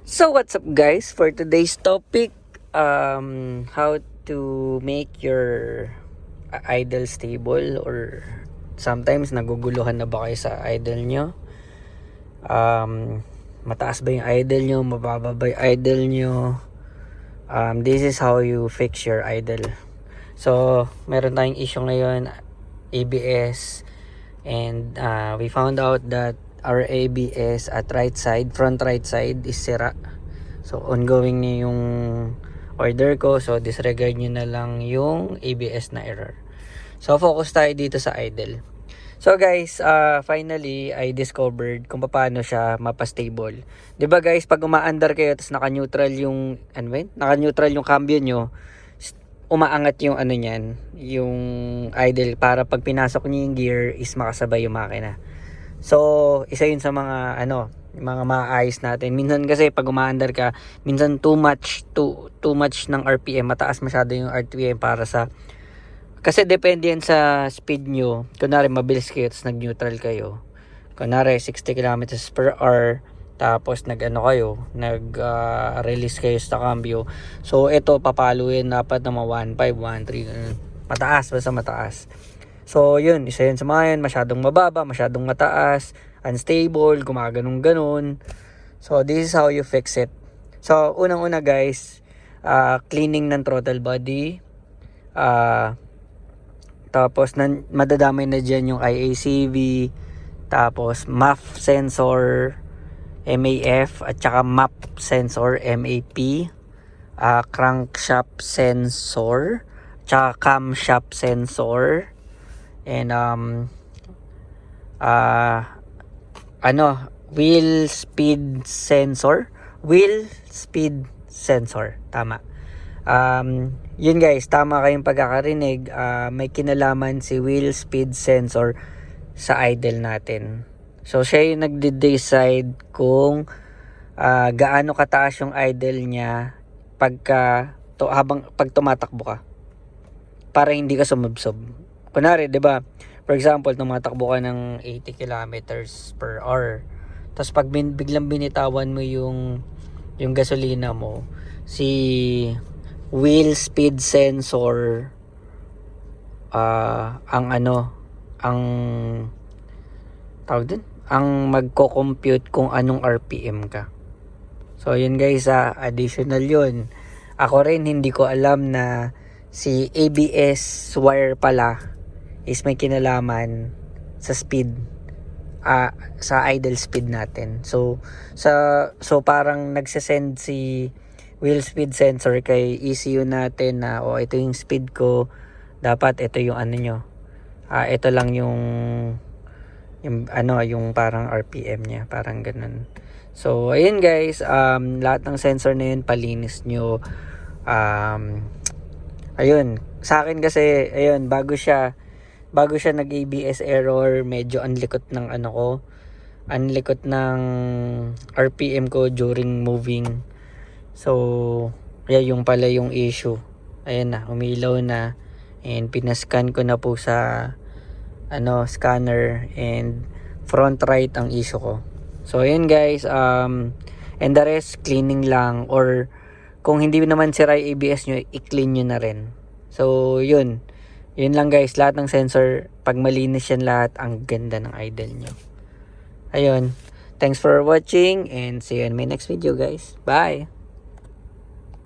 So what's up guys, for today's topic, how to make your idle stable, or sometimes naguguluhan na ba kayo sa idle nyo? Mataas ba yung idle nyo, mababa ba yung idle nyo? This is how you fix your idle. So meron tayong issue ngayon, ABS, and we found out that our ABS at front right side is sira. So ongoing na yung order ko, so disregard nyo na lang yung ABS na error. So focus tayo dito sa idle. So guys, finally I discovered kung paano siya mapa-stable. 'Di ba guys, pag umaandar kayo tapos naka-neutral yung naka-neutral yung cambio nyo, umaangat yung niyan, yung idle, para pag pinasok niyo yung gear is makasabay yung makina. So, isa yun sa mga mga maayos natin. Minsan kasi pag umaandar ka, minsan too much ng RPM, mataas masyado yung RPM para sa, kasi depende yan sa speed nyo. Kunwari mabilis kayo tapos nag-neutral kayo. Kunwari 60 kilometers per hour, tapos nag-release kayo sa cambio. So ito papaluin dapat na 1.5, 1.3, mataas, basta mataas. So yun, isa yun sa mga yun, masyadong mababa, masyadong mataas, unstable, gumaganong-ganon. So this is how you fix it. So unang-una guys, cleaning ng throttle body, tapos madadamay na dyan yung IACV, tapos MAF sensor, MAF, at saka MAP sensor, MAP, crankshaft sensor, tsaka camshaft sensor, and wheel speed sensor, tama. Yun guys, tama kayong pagkakarinig. May kinalaman si wheel speed sensor sa idle natin. So siya yung nagde-decide kung gaano kataas yung idle niya pag tumatakbo ka, para hindi ka sumubsob. Kunwari, 'di ba? For example, tumatakbo ka ng 80 kilometers per hour. Tapos pag biglang binitawan mo yung gasolina mo, si wheel speed sensor ang magko-compute kung anong RPM ka. So yun guys, additional yun. Ako rin hindi ko alam na si ABS wire pala is may kinalaman sa speed, sa idle speed natin. So parang nagsesend si wheel speed sensor kay ECU natin na ito yung speed ko, dapat ito yung nyo, ito lang yung parang RPM niya, parang ganun. So ayun guys, lahat ng sensor na yun palinis nyo. Ayun, sa akin kasi, ayun, bago siya nag-ABS error, medyo anlikot ng RPM ko during moving. So yung pala yung issue. Ayan na, umilaw na, and pinascan ko na po sa scanner, and front right ang issue ko. So ayun guys, and the rest cleaning lang, or kung hindi naman sira yung ABS nyo, i-clean nyo na rin. So yun lang guys, lahat ng sensor, pag malinis yan lahat, ang ganda ng idle nyo. Ayun, thanks for watching, and see you in my next video guys. Bye!